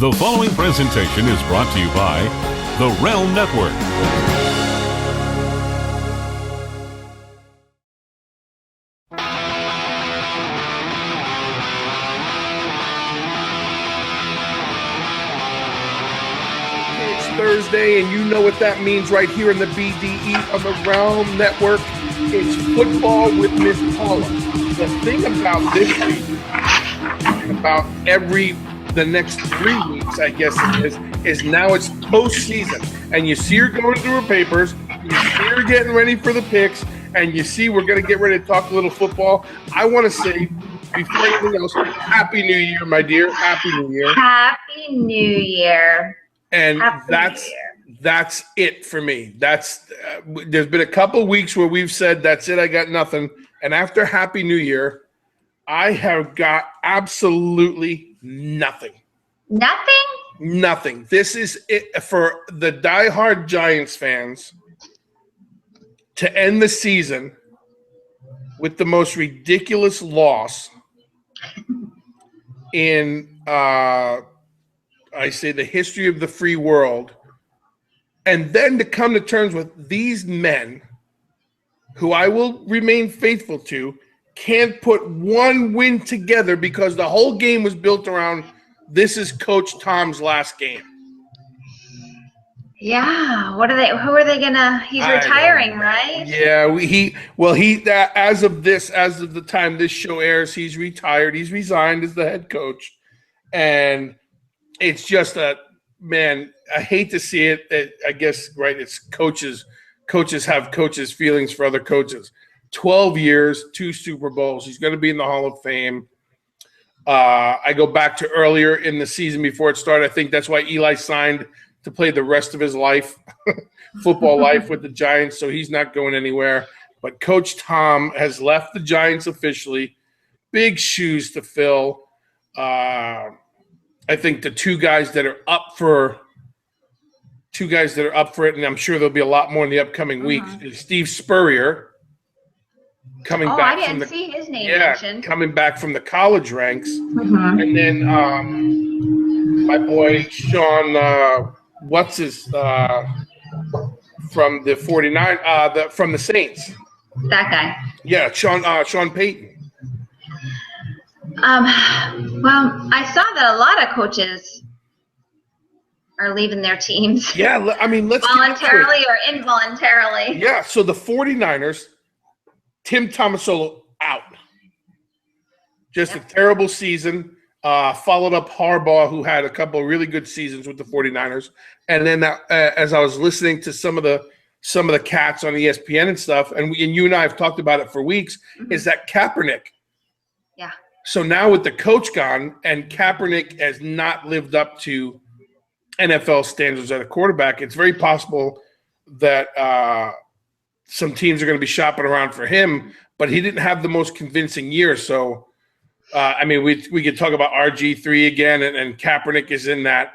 The following presentation is brought to you by the Realm Network. It's Thursday, and you know what that means right here in the BDE of the Realm Network. It's football with Miss Paula. The thing about this week, about the next 3 weeks, I guess it is now it's postseason. And you see her going through her papers, you see her getting ready for the picks, and you see we're going to get ready to talk a little football. I want to say, before anything else, Happy New Year, my dear. Happy New Year. Happy New Year. And that's it for me. There's been a couple weeks where we've said, that's it, I got nothing. And after Happy New Year, I have got absolutely nothing. Nothing. This is it for the diehard Giants fans to end the season with the most ridiculous loss in, I say, the history of the free world. And then to come to terms with these men, who I will remain faithful to, can't put one win together because the whole game was built around this is Coach Tom's last game. Yeah. Who are they gonna? He's retiring, right? Yeah. As of the time this show airs, he's retired. He's resigned as the head coach, and it's just man. I hate to see it. I guess right. It's coaches. Coaches have coaches' feelings for other coaches. 12 years, 2 Super Bowls. He's going to be in the Hall of Fame. I go back to earlier in the season before it started. I think that's why Eli signed to play the rest of his life, football life with the Giants, so he's not going anywhere. But Coach Tom has left the Giants officially. Big shoes to fill. I think the two guys that are up for it, and I'm sure there'll be a lot more in the upcoming weeks, is Steve Spurrier. I didn't see his name mentioned. Coming back from the college ranks. And then my boy Sean, from the 49, from the Saints. That guy. Yeah, Sean Peyton. Well, I saw that a lot of coaches are leaving their teams. Yeah, I mean, let's voluntarily or involuntarily. Yeah, so the 49ers, Tim Tomasolo out. Just a terrible season. Followed up Harbaugh, who had a couple of really good seasons with the 49ers. And then as I was listening to some of the cats on ESPN and stuff, and you and I have talked about it for weeks, is that Kaepernick. Yeah. So now with the coach gone, and Kaepernick has not lived up to NFL standards at a quarterback, it's very possible that some teams are going to be shopping around for him, but he didn't have the most convincing year. So, I mean, we could talk about RG3 again, and Kaepernick is in that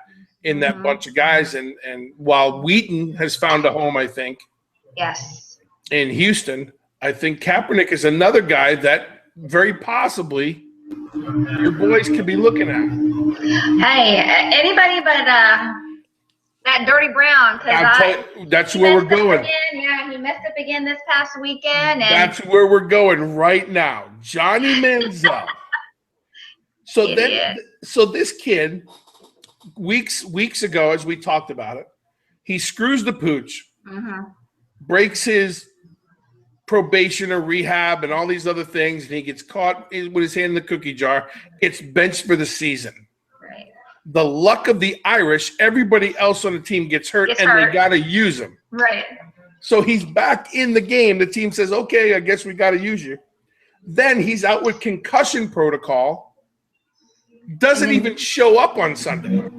bunch of guys. And while Wheaton has found a home, I think, yes, in Houston, I think Kaepernick is another guy that very possibly your boys could be looking at. Hey, anybody but that Dirty Brown. That's where we're going. Yeah, he messed up again this past weekend. And that's where we're going right now. Johnny Manziel. So this kid, weeks ago, as we talked about it, he screws the pooch, breaks his probation or rehab and all these other things, and he gets caught with his hand in the cookie jar, gets benched for the season. Right. The luck of the Irish, everybody else on the team gets hurt, they got to use him. Right. So he's back in the game. The team says, okay, I guess we got to use you. Then he's out with concussion protocol, doesn't even show up on Sunday.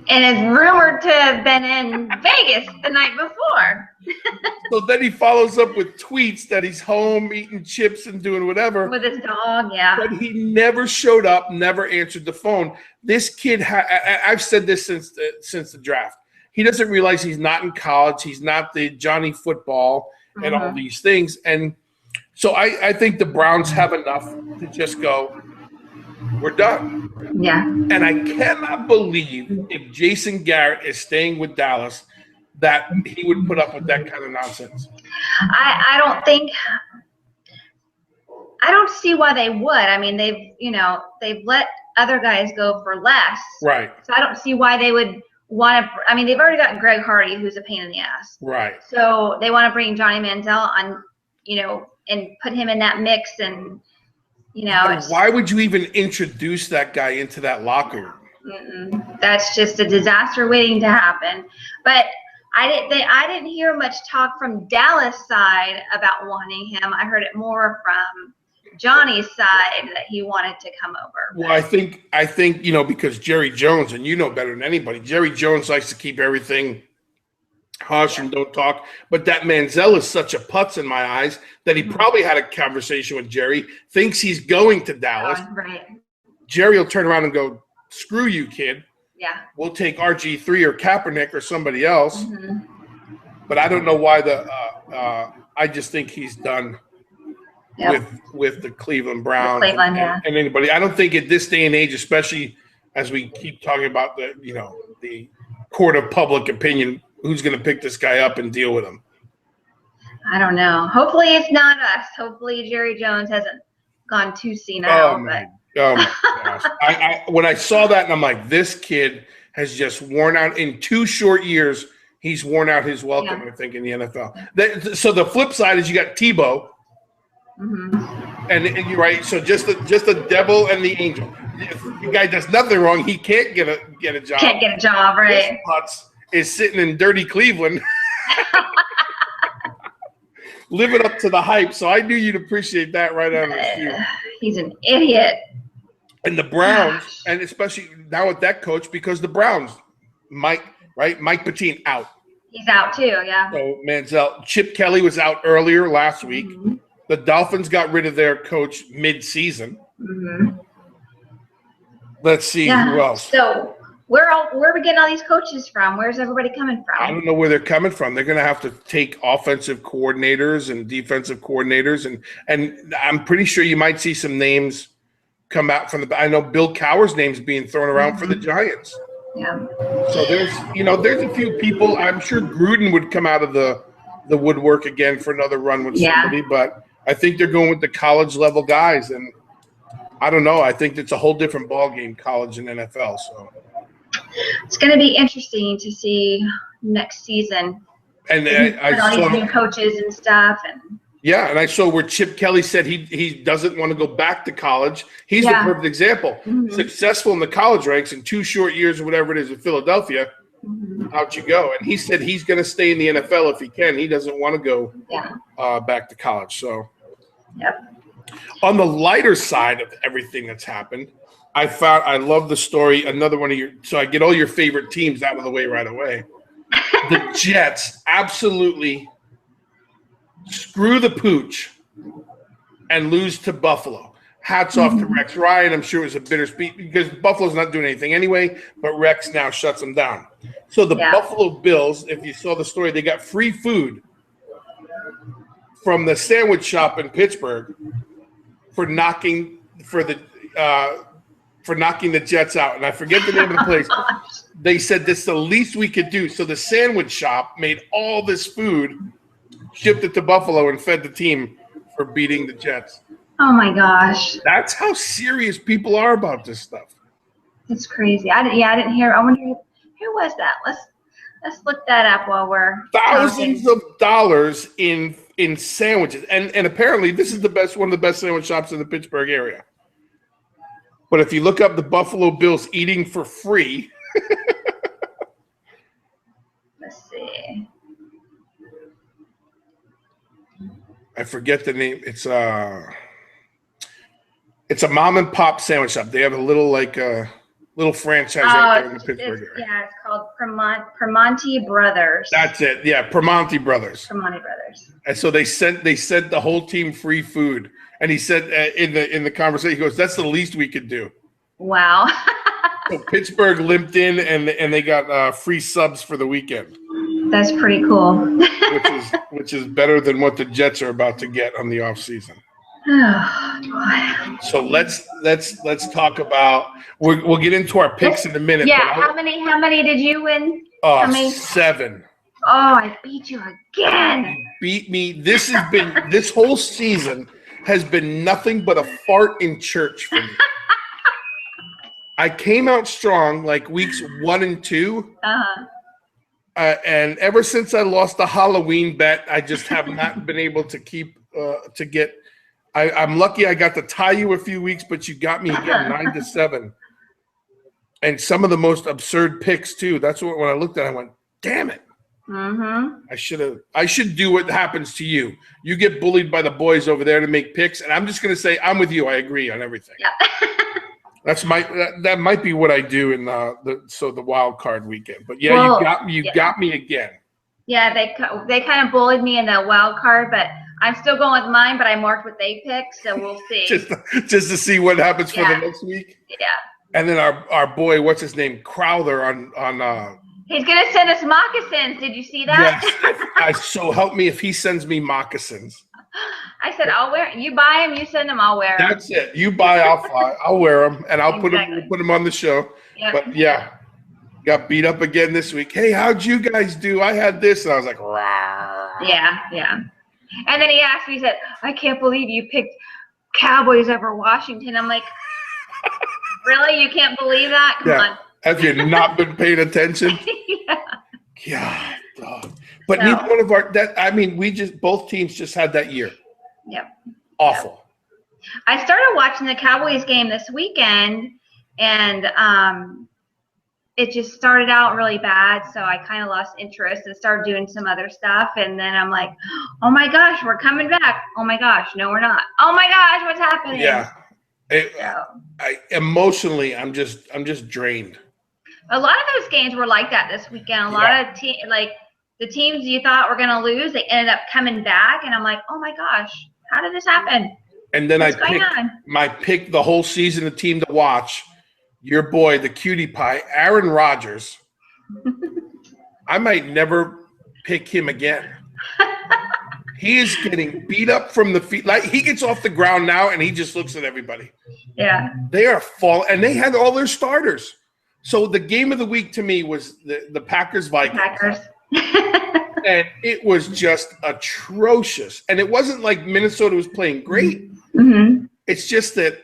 And is rumored to have been in Vegas the night before. So then he follows up with tweets that he's home eating chips and doing whatever. With his dog, yeah. But he never showed up, never answered the phone. This kid, I've said this since the draft. He doesn't realize he's not in college. He's not the Johnny Football and all these things. And so I think the Browns have enough to just go, We're done. Yeah. And I cannot believe if Jason Garrett is staying with Dallas that he would put up with that kind of nonsense. I don't see why they would. I mean, they've let other guys go for less. Right. So I don't see why they would want to. I mean, they've already got Greg Hardy, who's a pain in the ass. Right. So they want to bring Johnny Manziel on, and put him in that mix, and why would you even introduce that guy into that locker room? That's just a disaster waiting to happen. But I didn't hear much talk from Dallas side about wanting him. I heard it more from Johnny's side that he wanted to come over. Well, I think because Jerry Jones, and you know better than anybody, Jerry Jones likes to keep everything hush and don't talk. But that Manziel is such a putz in my eyes that he probably had a conversation with Jerry, thinks he's going to Dallas. Right. Jerry will turn around and go, "Screw you, kid. Yeah. We'll take RG3 or Kaepernick or somebody else." But I don't know why I just think he's done with the Cleveland Browns and anybody. I don't think at this day and age, especially as we keep talking about the court of public opinion, who's going to pick this guy up and deal with him? I don't know. Hopefully it's not us. Hopefully Jerry Jones hasn't gone too senile. Oh my gosh. When I saw that, and I'm like, this kid has just worn out in 2 short years. He's worn out his welcome, I think, in the NFL. So the flip side is you got Tebow. And you're right. So just the devil and the angel. If the guy does nothing wrong, he can't get a job. Can't get a job, right? This putz is sitting in dirty Cleveland, living up to the hype. So I knew you'd appreciate that right out of the chute. He's an idiot. And the Browns, and especially now with that coach, because the Browns, Mike Pettine out. He's out too, yeah. So Manziel, Chip Kelly was out earlier last week. The Dolphins got rid of their coach mid-season. Let's see who else. So where are we getting all these coaches from? Where's everybody coming from? I don't know where they're coming from. They're going to have to take offensive coordinators and defensive coordinators, and I'm pretty sure you might see some names come out from I know Bill Cowher's name's being thrown around for the Giants. Yeah. So there's a few people. I'm sure Gruden would come out of the woodwork again for another run with somebody, but I think they're going with the college level guys, and I don't know. I think it's a whole different ball game, college and NFL. So it's going to be interesting to see next season. And I saw all these new coaches and stuff, and I saw where Chip Kelly said he doesn't want to go back to college. He's the perfect example. Successful in the college ranks in 2 short years or whatever it is in Philadelphia. Out you go. And he said he's going to stay in the NFL if he can. He doesn't want to go back to college. So, on the lighter side of everything that's happened, I love the story. Another one of so I get all your favorite teams out of the way right away. The Jets absolutely screw the pooch and lose to Buffalo. Hats off to Rex Ryan. I'm sure it was a bittersweet because Buffalo's not doing anything anyway, but Rex now shuts them down. So the Buffalo Bills, if you saw the story, they got free food from the sandwich shop in Pittsburgh for knocking the Jets out. And I forget the name of the place. They said this is the least we could do. So the sandwich shop made all this food, shipped it to Buffalo, and fed the team for beating the Jets. Oh my gosh. That's how serious people are about this stuff. It's crazy. I didn't hear. I wonder who was that. Let's look that up while we're thousands of dollars in sandwiches. And apparently this is one of the best sandwich shops in the Pittsburgh area. But if you look up the Buffalo Bills eating for free. Let's see. I forget the name. It's a mom and pop sandwich shop. They have a little little franchise out there in the Pittsburgh area. Yeah, it's called Primanti Brothers. That's it. Yeah, Primanti Brothers. Primanti Brothers. And so they sent the whole team free food. And he said in the conversation, he goes, "That's the least we could do." Wow. So Pittsburgh limped in and they got free subs for the weekend. That's pretty cool. which is better than what the Jets are about to get on the off season. Oh, So let's talk about. We'll get into our picks in a minute. Yeah. How many did you win? Oh, How many? 7. Oh, I beat you again. Beat me. This whole season has been nothing but a fart in church for me. I came out strong like weeks 1 and 2. And ever since I lost the Halloween bet, I just have not been able to keep to get. I'm lucky I got to tie you a few weeks, but you got me again 9-7. And some of the most absurd picks too. That's what when I looked at it, I went, damn it. Mm-hmm. I should do what happens to you. You get bullied by the boys over there to make picks, and I'm just gonna say I'm with you. I agree on everything. Yeah. That might be what I do in the wild card weekend. But yeah, well, you got me again. Yeah, they kind of bullied me in the wild card, but I'm still going with mine. But I marked what they picked, so we'll see. just to see what happens for the next week. Yeah. And then our boy, what's his name, Crowther on. He's gonna send us moccasins. Did you see that? Yes. So help me if he sends me moccasins. I said I'll wear. You buy them, you send them. I'll wear them. That's it. You buy, I'll fly. I'll wear them, and I'll put them on the show. Yep. But yeah, got beat up again this week. Hey, how'd you guys do? I had this, and I was like, rah. Yeah. And then he asked me. He said, "I can't believe you picked Cowboys over Washington." I'm like, really? You can't believe that? Come on. Have you not been paying attention? Yeah. God. But neither one of both teams just had that year. Yep. Awful. I started watching the Cowboys game this weekend, and it just started out really bad, so I kind of lost interest and started doing some other stuff. And then I'm like, oh my gosh, we're coming back. Oh my gosh, no, we're not. Oh my gosh, what's happening? Yeah. Emotionally, I'm just drained. A lot of those games were like that this weekend. A lot of the teams you thought were going to lose, they ended up coming back, and I'm like, oh my gosh, how did this happen? And then I picked the whole season of team to watch. Your boy, the cutie pie, Aaron Rodgers. I might never pick him again. He is getting beat up from the feet. Like he gets off the ground now, and he just looks at everybody. Yeah, they are falling, and they had all their starters. So the game of the week to me was the Packers-Vikings. And it was just atrocious. And it wasn't like Minnesota was playing great. Mm-hmm. It's just that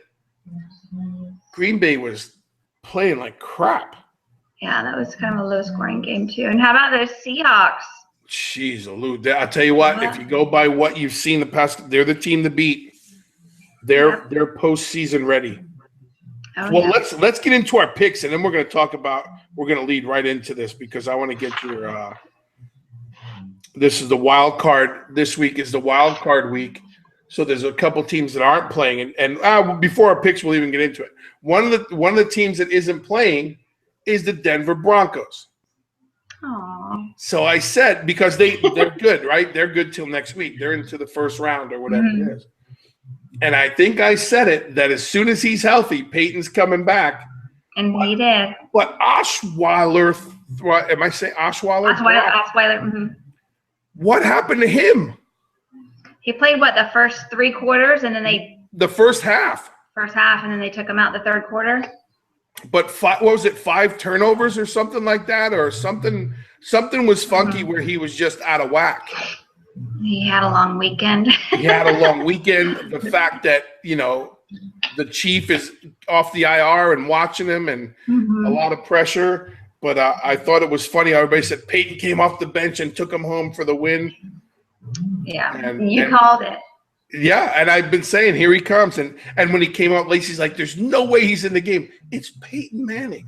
Green Bay was playing like crap. Yeah, that was kind of a low-scoring game too. And how about those Seahawks? Jeez, Lou, I'll tell you what, if you go by what you've seen the past, they're the team to beat. They're postseason ready. Let's get into our picks, and then we're going to talk about. We're going to lead right into this because I want to get your. This is the wild card. This week is the wild card week, so there's a couple teams that aren't playing, and before our picks, we'll even get into it. One of the teams that isn't playing is the Denver Broncos. Aww. So I said because they're good, right? They're good till next week. They're into the first round or whatever it is. And I think I said it that as soon as he's healthy, Peyton's coming back. And he did. But Osweiler, am I saying Osweiler? Osweiler. Mm-hmm. What happened to him? He played the first 3 quarters, and then the first half. And then they took him out the third quarter. But 5 turnovers or something like that, or something was funky where he was just out of whack. He had a long weekend. The fact that, the chief is off the IR and watching him and a lot of pressure. But I thought it was funny. Everybody said Peyton came off the bench and took him home for the win. Yeah, and you called it. Yeah, and I've been saying, here he comes. And when he came out, Lacey's like, there's no way he's in the game. It's Peyton Manning.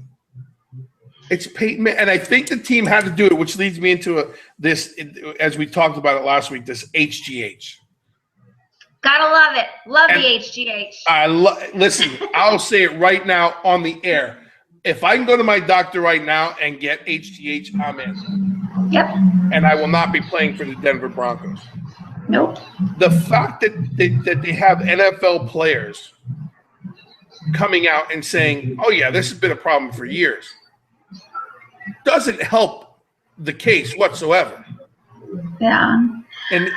It's Peyton Manning. And I think the team had to do it, which leads me into this, as we talked about it last week, this HGH. Gotta love it. Love the HGH. Listen, I'll say it right now on the air. If I can go to my doctor right now and get HGH, I'm in. Yep. And I will not be playing for the Denver Broncos. Nope. The fact that they have NFL players coming out and saying, oh, yeah, this has been a problem for years, doesn't help the case whatsoever. Yeah. And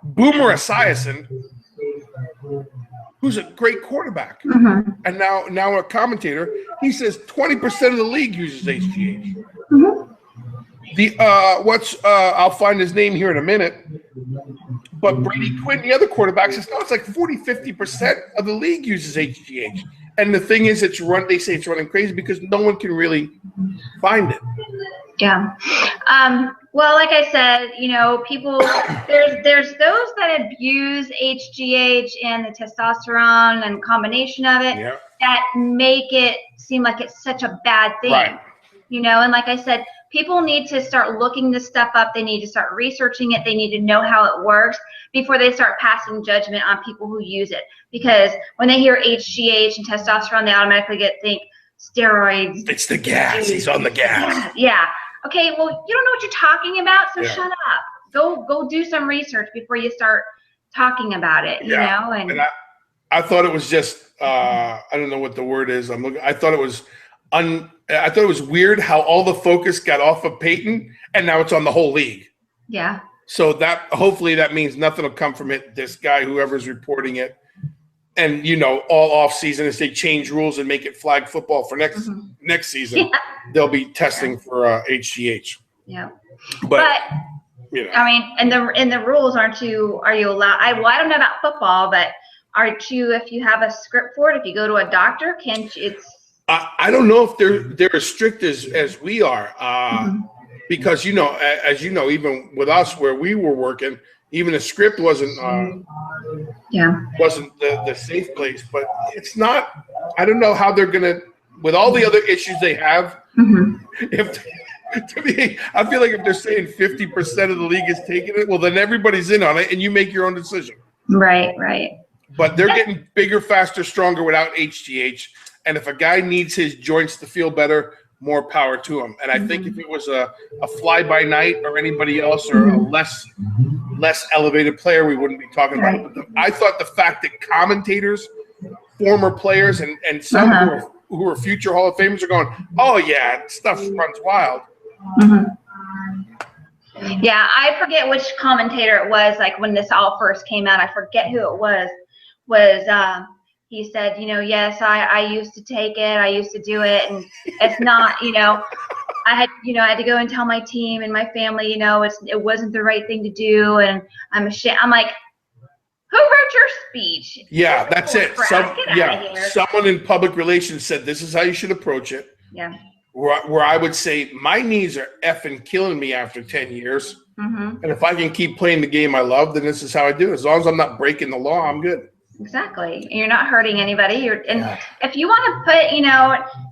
Boomer Esiason, who's a great quarterback, and now a commentator, he says 20% of the league uses HGH. I'll find his name here in a minute, but Brady Quinn, the other quarterback, says, no, it's like 40-50% of the league uses HGH. And the thing is, they say it's running crazy because no one can really find it. Yeah. Well, like I said, people, there's those that abuse HGH and the testosterone and combination of it that make it seem like it's such a bad thing. Right. And like I said, people need to start looking this stuff up. They need to start researching it. They need to know how it works before they start passing judgment on people who use it. Because when they hear HGH and testosterone, they automatically think steroids. It's the gas. He's on the gas. Yeah. Okay, well, you don't know what you're talking about, so shut up. Go do some research before you start talking about it, you know? And I thought it was just I don't know what the word is. I thought it was weird how all the focus got off of Peyton and now it's on the whole league. Yeah. So hopefully that means nothing will come from it. This guy, whoever's reporting it, and all off season as they change rules and make it flag football for next season, they'll be testing for HGH. Yeah. But I mean, and the rules are you allowed? I don't know about football, but aren't you, if you have a script for it, if you go to a doctor, can't you? I don't know if they're as strict as we are, because as you know, even with us where we were working, even the script wasn't the safe place. But it's not. I don't know how they're gonna, with all the other issues they have. To me, I feel like if they're saying 50% of the league is taking it, well, then everybody's in on it, and you make your own decision. Right. But they're getting bigger, faster, stronger without HGH. And if a guy needs his joints to feel better, more power to him. And I think if it was a fly-by-night or anybody else or a less elevated player, we wouldn't be talking about it. But I thought the fact that commentators, former players, and some who are future Hall of Famers are going, oh, yeah, stuff runs wild. Yeah, I forget which commentator it was, like when this all first came out. I forget who it was he said, yes, I used to take it. I used to do it. And it's not, I had to go and tell my team and my family, it wasn't the right thing to do. And I'm ashamed. I'm like, who wrote your speech? Yeah, that's it. Someone in public relations said, this is how you should approach it. Yeah. Where I would say, my knees are effing killing me after 10 years. And if I can keep playing the game I love, then this is how I do it. As long as I'm not breaking the law, I'm good. Exactly. And you're not hurting anybody. If you want to put,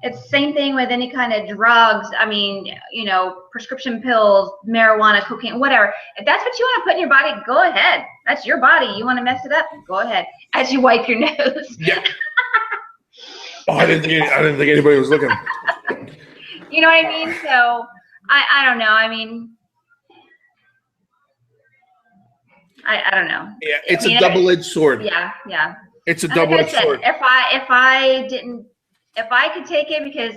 it's the same thing with any kind of drugs. I mean, prescription pills, marijuana, cocaine, whatever. If that's what you want to put in your body, go ahead. That's your body. You want to mess it up? Go ahead. As you wipe your nose. Yeah. I didn't think anybody was looking. You know what I mean? So I don't know. I mean, I don't know. Yeah, it's a double-edged sword. Yeah. It's a double-edged sword. If I could take it, because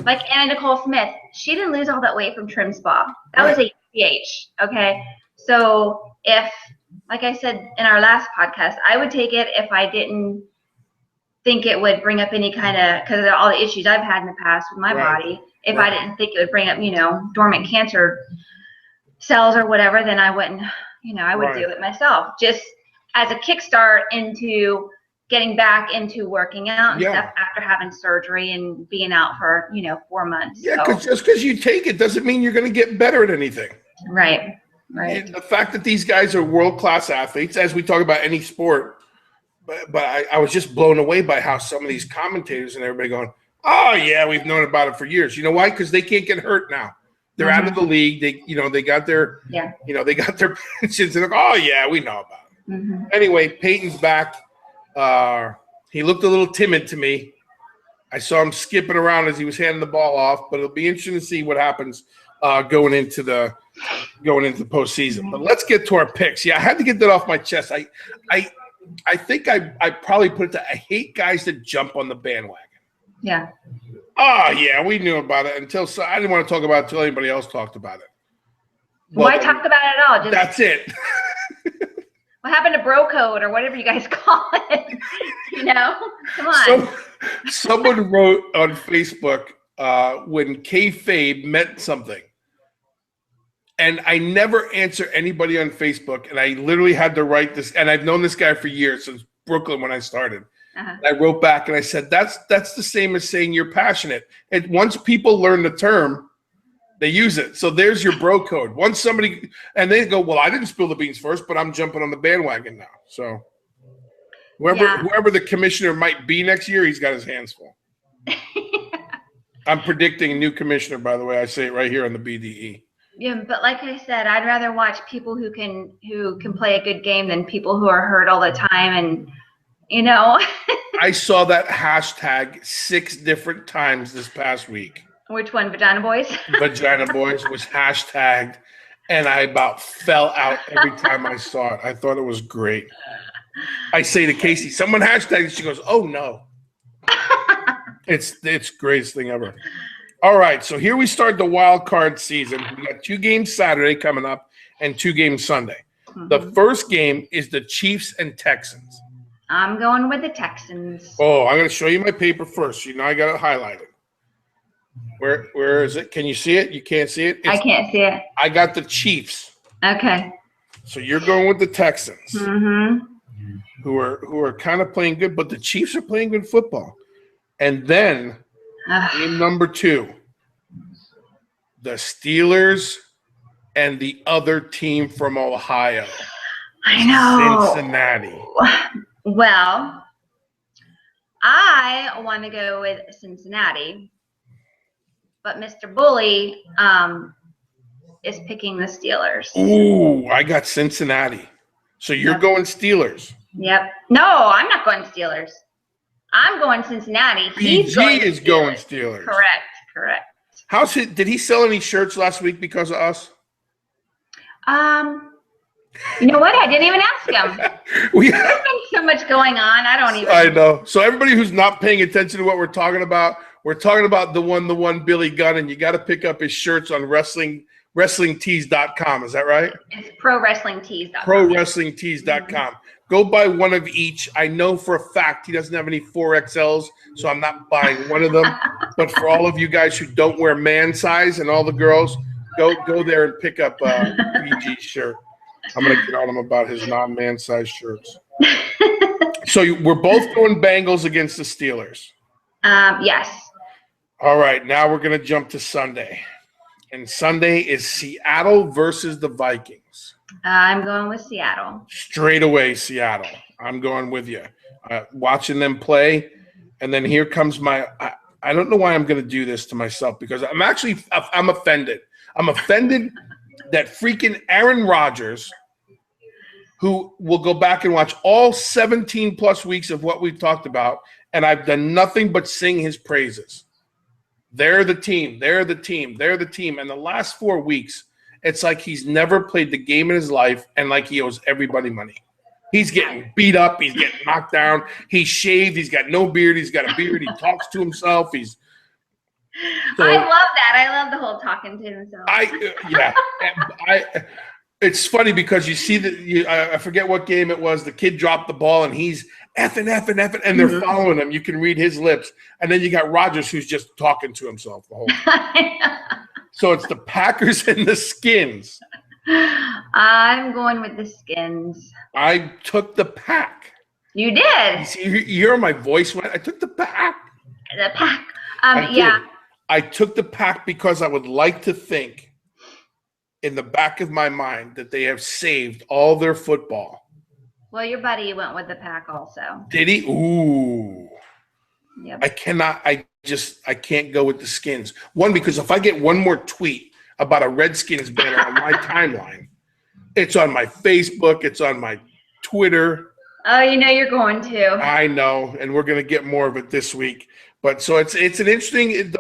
like Anna Nicole Smith, she didn't lose all that weight from Trim Spa. That was HGH. Okay. So if, like I said in our last podcast, I would take it if I didn't think it would bring up any kind of, because of all the issues I've had in the past with my body. If I didn't think it would bring up, dormant cancer cells or whatever, then I wouldn't. I would do it myself, just as a kickstart into getting back into working out and stuff after having surgery and being out for, 4 months. Yeah, because just because you take it doesn't mean you're going to get better at anything. Right. And the fact that these guys are world-class athletes, as we talk about any sport, but I was just blown away by how some of these commentators and everybody going, oh, yeah, we've known about it for years. You know why? Because they can't get hurt now. They're out of the league. They got their, they got their pensions. And oh yeah, we know about it. Anyway, Peyton's back. He looked a little timid to me. I saw him skipping around as he was handing the ball off. But it'll be interesting to see what happens going into the postseason. But let's get to our picks. Yeah, I had to get that off my chest. I think I probably put it to, I hate guys that jump on the bandwagon. Yeah. Oh, yeah, we knew about it until I didn't want to talk about it until anybody else talked about it. Why talk about it at all? Just that's it. what happened to bro code or whatever you guys call it? Come on. Someone wrote on Facebook when kayfabe meant something. And I never answer anybody on Facebook. And I literally had to write this. And I've known this guy for years, since Brooklyn when I started. I wrote back and I said, that's the same as saying you're passionate. And once people learn the term, they use it. So there's your bro code. Once somebody, and they go, well, I didn't spill the beans first, but I'm jumping on the bandwagon now. So whoever the commissioner might be next year, he's got his hands full. I'm predicting a new commissioner, by the way. I say it right here on the BDE. Yeah, but like I said, I'd rather watch people who can play a good game than people who are hurt all the time. And I saw that hashtag 6 different times this past week. Which one? Vagina Boys? Vagina Boys was hashtagged, and I about fell out every time I saw it. I thought it was great. I say to Casey, someone hashtagged it. She goes, oh, no. It's the greatest thing ever. All right, so here we start the wild card season. We got 2 games Saturday coming up and 2 games Sunday. The first game is the Chiefs and Texans. I'm going with the Texans. Oh, I'm going to show you my paper first. I got it highlighted. Where is it? Can you see it? You can't see it? I can't see it. I got the Chiefs. Okay. So you're going with the Texans, who are kind of playing good, but the Chiefs are playing good football. And then game number 2, the Steelers and the other team from Ohio. I know. Cincinnati. Well, I want to go with Cincinnati, but Mr. Bully is picking the Steelers. Ooh, I got Cincinnati. So you're going Steelers. Yep. No, I'm not going Steelers. I'm going Cincinnati. He's going Steelers. Correct. Did he sell any shirts last week because of us? You know what? I didn't even ask him. There's been so much going on. I know. So everybody who's not paying attention to what we're talking about the one Billy Gunn, and you got to pick up his shirts on WrestlingTees.com. Is that right? It's ProWrestlingTees.com. ProWrestlingTees.com. Go buy one of each. I know for a fact he doesn't have any 4XLs, so I'm not buying one of them. But for all of you guys who don't wear man size and all the girls, go there and pick up BG's shirt. I'm going to get on him about his non-man size shirts. So we're both going Bengals against the Steelers. Yes. All right, now we're going to jump to Sunday. And Sunday is Seattle versus the Vikings. I'm going with Seattle. Straight away, Seattle. I'm going with you. Watching them play, and then here comes I don't know why I'm going to do this to myself, because I'm offended. I'm offended that freaking Aaron Rodgers, who will go back and watch all 17-plus weeks of what we've talked about, and I've done nothing but sing his praises. They're the team. They're the team. They're the team. And the last 4 weeks, it's like he's never played the game in his life, and like he owes everybody money. He's getting beat up. He's getting knocked down. He's shaved. He's got no beard. He's got a beard. He talks to himself. I love that. I love the whole talking to himself. It's funny because you see I forget what game it was. The kid dropped the ball, and he's effing, and they're following him. You can read his lips. And then you got Rodgers, who's just talking to himself the whole time. So it's the Packers and the Skins. I'm going with the Skins. I took the Pack. You did. You hear my voice went. I took the Pack. The Pack. I took the Pack because I would like to think in the back of my mind that they have saved all their football. Well, your buddy went with the Pack also. Did he? Ooh. Yep. I can't go with the Skins. One, because if I get one more tweet about a Redskins banner on my timeline, it's on my Facebook, it's on my Twitter. Oh, you're going to. I know, and we're going to get more of it this week. But so it's an interesting.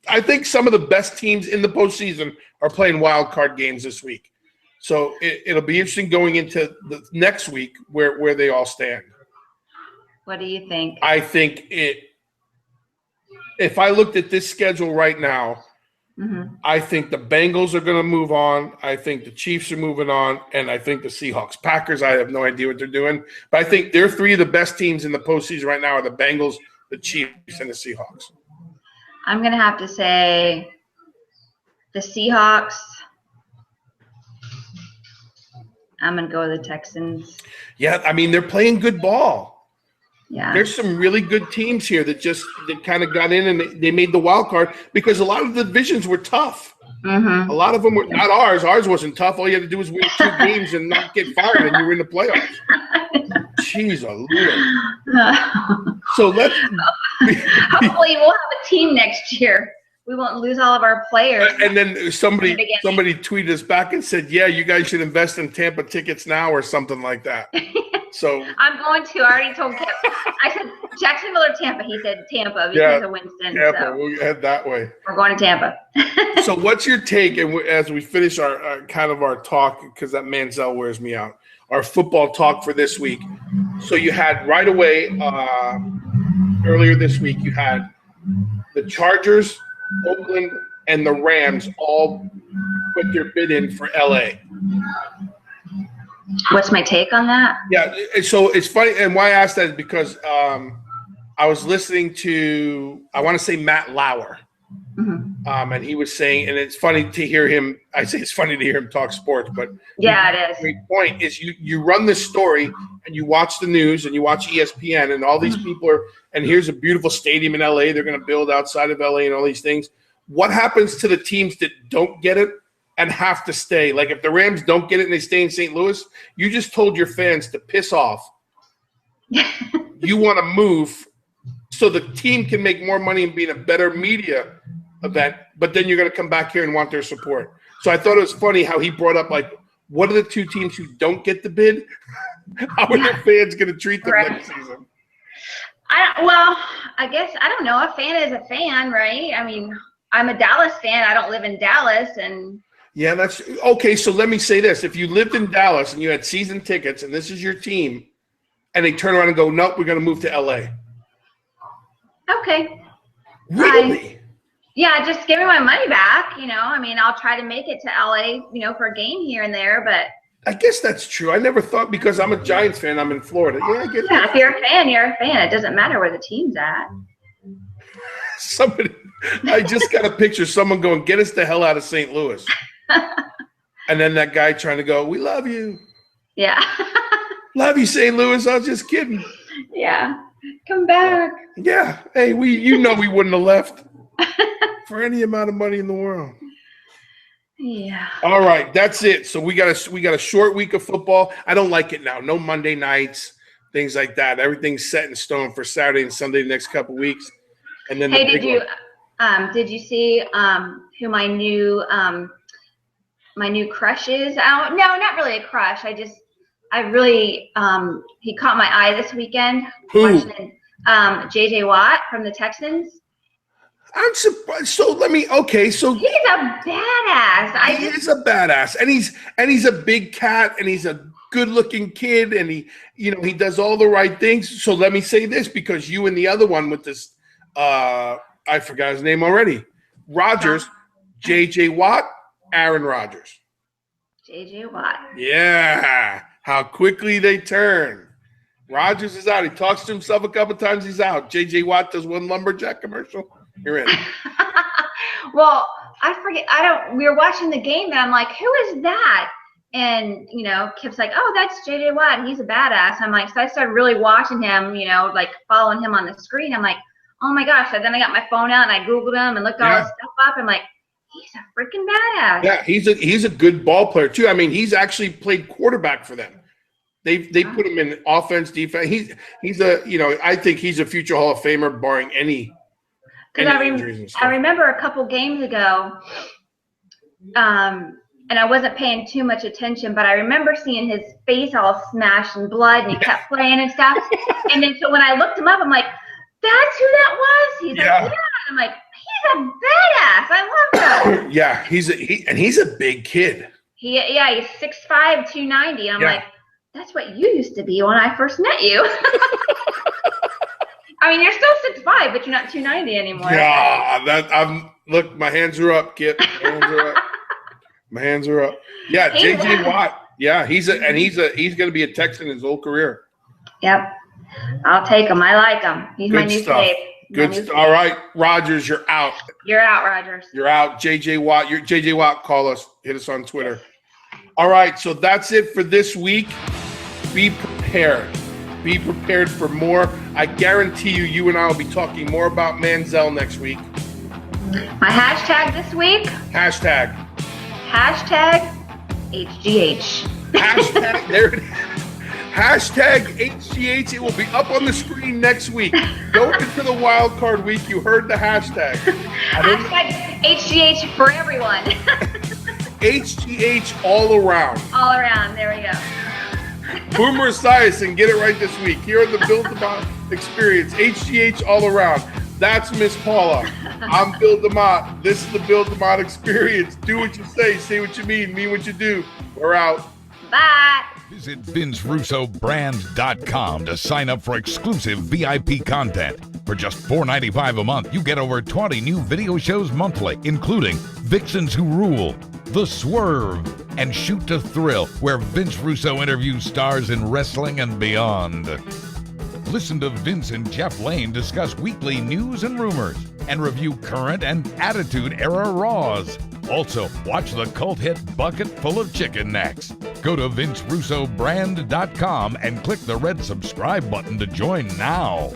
I think some of the best teams in the postseason are playing wild card games this week. So it'll be interesting going into the next week where they all stand. What do you think? I think if I looked at this schedule right now, Mm-hmm. I think the Bengals are going to move on. I think the Chiefs are moving on. And I think the Seahawks. Packers, I have no idea what they're doing. But I think they're three of the best teams in the postseason right now are the Bengals, the Chiefs, and the Seahawks. I'm going to have to say the Seahawks. I'm going to go with the Texans. Yeah, I mean, they're playing good ball. Yeah. There's some really good teams here that kind of got in and they made the wild card because a lot of the divisions were tough. Mm-hmm. A lot of them were not ours. Ours wasn't tough. All you had to do was win 2 games and not get fired, and you were in the playoffs. Jeez, Lord. So let's. Hopefully, we'll have a team next year. We won't lose all of our players. And then somebody tweeted us back and said, "Yeah, you guys should invest in Tampa tickets now," or something like that. So I'm going to. I already told Kip. I said Jacksonville or Tampa. He said Tampa because of Winston. Tampa. So We'll head that way. we're going to Tampa. So what's your take? And as we finish our kind of our talk, because that Manziel wears me out. Our football talk for this week. So you had right away earlier this week. You had the Chargers, Oakland, and the Rams all put their bid in for LA. What's my take on that? Yeah, so it's funny, and why I asked that is because I was listening to, I want to say Matt Lauer, and he was saying, and it's funny to hear him, I say it's funny to hear him talk sports, but yeah, it is. The great point is you run this story and you watch the news and you watch ESPN and all these people are, and here's a beautiful stadium in LA, they're going to build outside of LA and all these things. What happens to the teams that don't get it and have to stay? Like if the Rams don't get it and they stay in St. Louis, you just told your fans to piss off. You want to move so the team can make more money and be in a better media event, but then you're going to come back here and want their support. So I thought it was funny how he brought up, like, what are the 2 teams who don't get the bid? How are their fans going to treat them next season? I guess, I don't know. A fan is a fan, right? I mean, I'm a Dallas fan. I don't live in Dallas. And yeah, that's okay. So let me say this. If you lived in Dallas and you had season tickets and this is your team and they turn around and go, nope, we're going to move to LA. Okay. Really? Yeah, just give me my money back. I mean, I'll try to make it to LA, for a game here and there, but. I guess that's true. I never thought, because I'm a Giants fan, I'm in Florida. Yeah, I get that. Yeah, if you're a fan, you're a fan. It doesn't matter where the team's at. I just got a picture of someone going, get us the hell out of St. Louis. And then that guy trying to go, we love you. Yeah. Love you, St. Louis. I was just kidding. Yeah. Come back. Yeah. Hey, we wouldn't have left for any amount of money in the world. Yeah. All right, that's it. So we got a short week of football. I don't like it now. No Monday nights, things like that. Everything's set in stone for Saturday and Sunday the next couple of weeks. And then did you see who my new crush is out? No, not really a crush. I really he caught my eye this weekend. Who? JJ Watt from the Texans. I'm surprised. So so he's a badass. He is a badass, and he's a big cat, and he's a good-looking kid, and he does all the right things. So let me say this, because you and the other one with this, I forgot his name already. Rodgers, JJ Watt, Aaron Rodgers. JJ Watt. Yeah, how quickly they turn. Rodgers is out. He talks to himself a couple times. He's out. JJ Watt does one lumberjack commercial. You're in. Well, I forget. We were watching the game, and I'm like, who is that? And, Kip's like, oh, that's JJ Watt. He's a badass. I'm like, so I started really watching him, like following him on the screen. I'm like, oh my gosh. So then I got my phone out and I Googled him and looked all his stuff up. I'm like, he's a freaking badass. Yeah, he's a good ball player too. I mean, he's actually played quarterback for them. They put him in offense, defense. He's I think he's a future Hall of Famer, barring any injuries and stuff. I remember a couple games ago, and I wasn't paying too much attention, but I remember seeing his face all smashed and blood, and he kept playing and stuff. And then so when I looked him up, I'm like, that's who that was? He's like, yeah. I'm like, he's a badass. I love him. Yeah, he's a big kid. He's 6'5", 290. And I'm like, that's what you used to be when I first met you. I mean, you're still 6'5", but you're not 290 anymore. Yeah, look, my hands are up, Kip. My hands are up. Yeah, JJ Watt. Yeah, he's going to be a Texan his whole career. Yep. I'll take him. I like him. He's my new fave. Good stuff. All right, Rodgers, you're out. You're out, Rodgers. You're out. JJ Watt. JJ Watt, call us. Hit us on Twitter. All right, so that's it for this week. Be prepared. Be prepared for more. I guarantee you and I will be talking more about Manziel next week. My hashtag this week? Hashtag HGH. Hashtag, there it is. Hashtag HGH. It will be up on the screen next week. Go into the wild card week. You heard the hashtag. Hashtag HGH for everyone. HGH all around. All around. There we go. Boomer Esiason, get it right this week. Here on the Build DeMott Experience. HGH all around. That's Miss Paula. I'm Bill DeMott. This is the Build DeMott Experience. Do what you say what you mean what you do. We're out. Bye. Visit VinceRussoBrand.com to sign up for exclusive VIP content. For just $4.95 a month, you get over 20 new video shows monthly, including Vixens Who Rule, The Swerve, and Shoot to Thrill, where Vince Russo interviews stars in wrestling and beyond. Listen to Vince and Jeff Lane discuss weekly news and rumors and review current and Attitude-era Raws. Also, watch the cult hit Bucket Full of Chicken next. Go to VinceRussoBrand.com and click the red subscribe button to join now.